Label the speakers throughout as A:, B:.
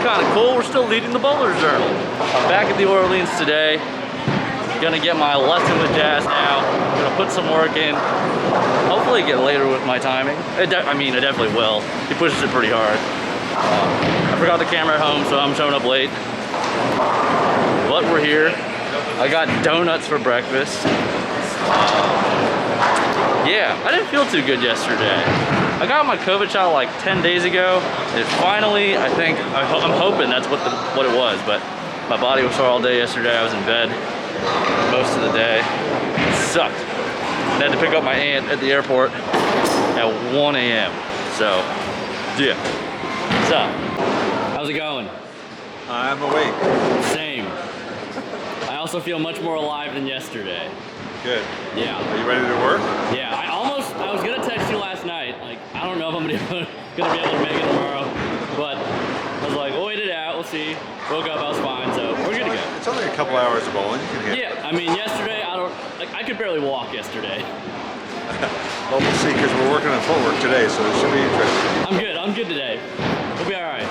A: kind of cool. We're still leading the Bowler's Journal. I'm back at the Orleans today. Gonna get my lesson with Jasnau. Gonna put some work in. Hopefully get later with my timing. I definitely will. He pushes it pretty hard. I forgot the camera at home, so I'm showing up late. But we're here. I got donuts for breakfast. Yeah, I didn't feel too good yesterday. I got my COVID shot like 10 days ago. And finally, I'm hoping that's what it was, but my body was sore all day yesterday. I was in bed most of the day. It sucked. I had to pick up my aunt at the airport at 1 a.m. So, yeah. What's up? How's it going?
B: I'm awake.
A: Same. I also feel much more alive than yesterday.
B: Good.
A: Yeah.
B: Are you ready to work?
A: Yeah, I was gonna text you last night. Like, I don't know if I'm gonna be able to make it tomorrow, but I was like, we'll wait it out, we'll see. Woke up, I was fine, so we're good to go.
B: It's only a couple hours of bowling. You can hit.
A: Yeah, I mean, yesterday, I could barely walk yesterday.
B: Well, we'll see, because we're working on footwork today, so it should be interesting.
A: I'm good today. We'll be all right.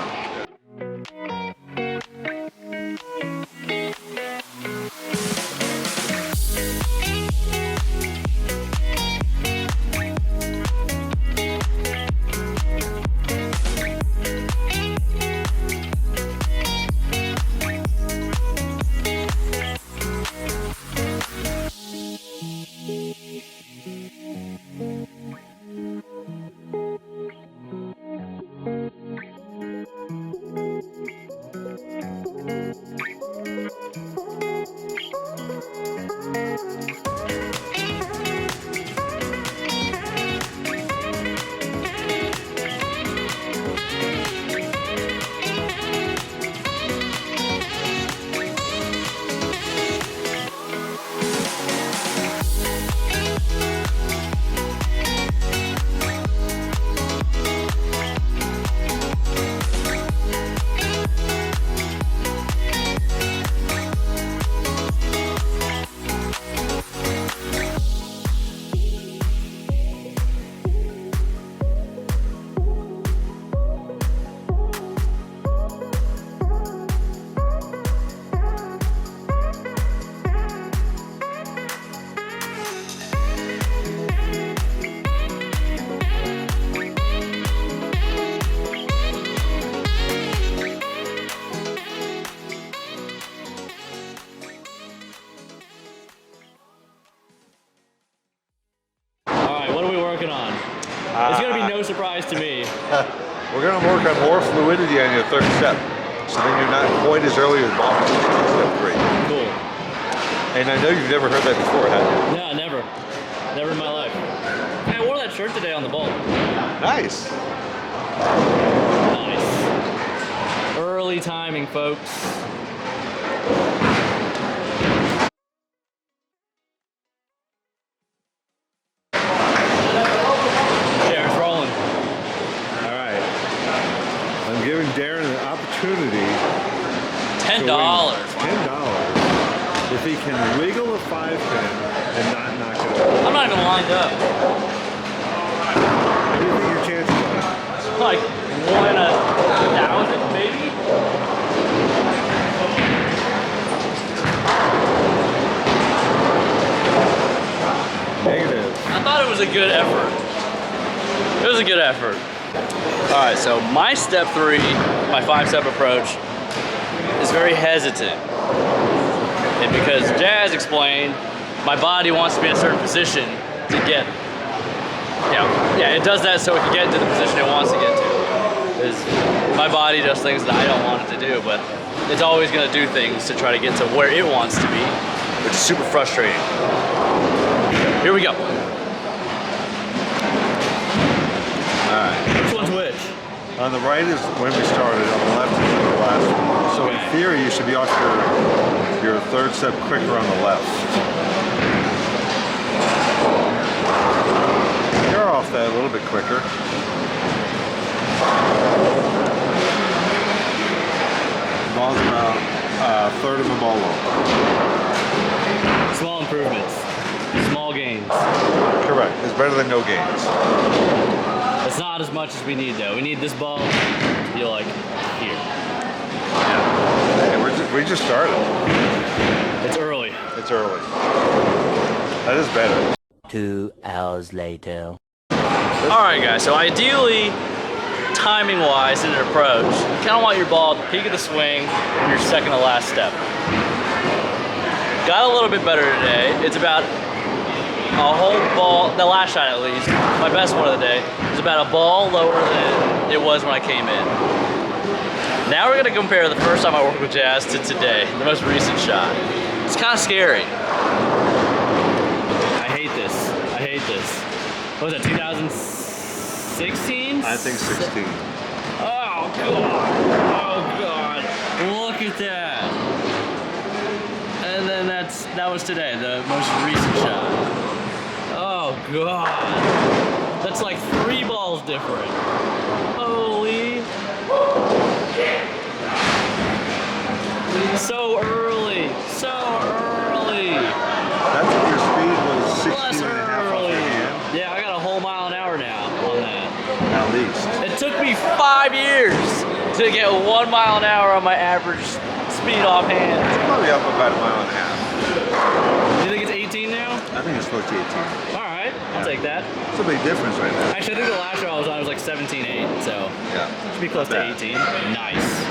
A: It's gonna be no surprise to me.
B: We're gonna work on more fluidity on your third step, so then you're not quite as early as ball. Step 3.
A: Cool.
B: And I know you've never heard that before, have you?
A: No, never. Never in my life. Hey, I wore that shirt today on the ball.
B: Nice.
A: Nice. Early timing, folks.
B: I'm giving Darren an opportunity.
A: $10.
B: $10 if he can wiggle a 5-pin and not knock it over.
A: I'm not even lined up.
B: What do you think your chances are?
A: Like 1 in 1,000, maybe?
B: Negative.
A: I thought it was a good effort. It was a good effort. All right, so my step 3, my 5-step approach, is very hesitant. And because Jazz explained, my body wants to be in a certain position to get, yeah, it does that so it can get into the position it wants to get to. Because my body does things that I don't want it to do, but it's always gonna do things to try to get to where it wants to be, which is super frustrating. Here we go. Which one's which?
B: On the right is when we started, on the left is the last one. So in theory, you should be off your third step quicker on the left. You're off that a little bit quicker. The ball's about a third of a ball low.
A: Small improvements, small gains.
B: Correct, it's better than no gains.
A: It's not as much as we need though. We need this ball to be like here.
B: Yeah. Hey, we just started.
A: It's early.
B: It's early. That is better.
C: 2 hours later.
A: Alright guys, so ideally, timing wise in an approach, you kind of want your ball at the peak of the swing and your second to last step. Got a little bit better today. It's about a whole ball, the last shot at least, my best one of the day, is about a ball lower than it was when I came in. Now we're gonna compare the first time I worked with Jazz to today, the most recent shot. It's kind of scary. I hate this. I hate this. What was that, 2016?
B: I think 16.
A: Oh God. Oh God. Look at that. And then that was today, the most recent shot. Oh God. That's like 3 balls different. Holy. So early. So early.
B: That's your speed was 16
A: Less
B: and a half off
A: early.
B: your hand.
A: Yeah, I got a whole mile an hour now on that.
B: At least.
A: It took me 5 years to get 1 mile an hour on my average speed off hand.
B: It's probably up about a mile and a half.
A: Do you think it's 18 now?
B: I think it's supposed to be 18.
A: All right, I'll take that.
B: It's a big difference right now.
A: Actually, I think the last show I was on was like 17.8, so
B: Yeah.
A: it should be close to
B: Not bad.
A: 18. Nice.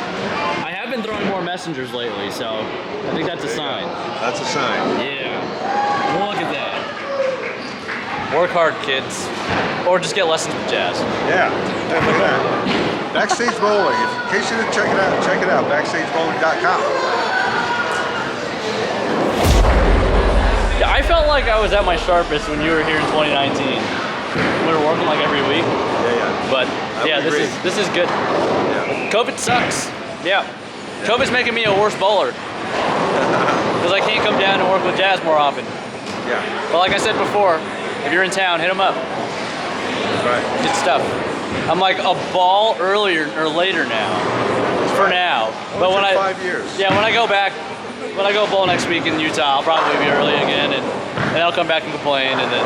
A: I have been throwing more messengers lately, so I think that's a
B: There you
A: sign.
B: go. That's a sign.
A: Yeah. Look at that. Work hard, kids. Or just get lessons with Jazz.
B: Yeah. Look at that. Backstage Bowling. In case you didn't check it out. BackstageBowling.com.
A: Yeah, I felt like I was at my sharpest when you were here in 2019. We were working like every week.
B: Yeah.
A: But yeah,
B: would agree.
A: this is good.
B: Yeah.
A: COVID sucks. Yeah. COVID's making me a worse bowler. Because I can't come down and work with Jazz more often.
B: Yeah.
A: But like I said before, if you're in town, hit him up.
B: That's right.
A: Good stuff. I'm like a ball earlier or later now. For now. But when
B: 5 years.
A: Yeah, when I go back, when I go bowl next week in Utah, I'll probably be early again, and I'll come back and complain, and then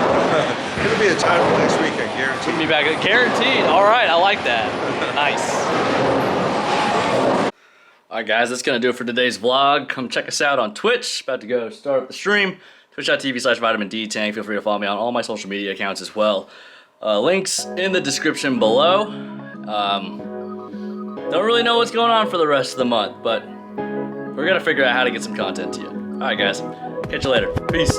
B: It'll be a title next week, I guarantee.
A: be back. Guaranteed. All right, I like that. Nice. All right, guys, that's gonna do it for today's vlog. Come check us out on Twitch. About to go start up the stream. Twitch.tv/VitaminD Tang. Feel free to follow me on all my social media accounts as well. Links in the description below. Don't really know what's going on for the rest of the month, but we're gonna figure out how to get some content to you. All right, guys. Catch you later. Peace.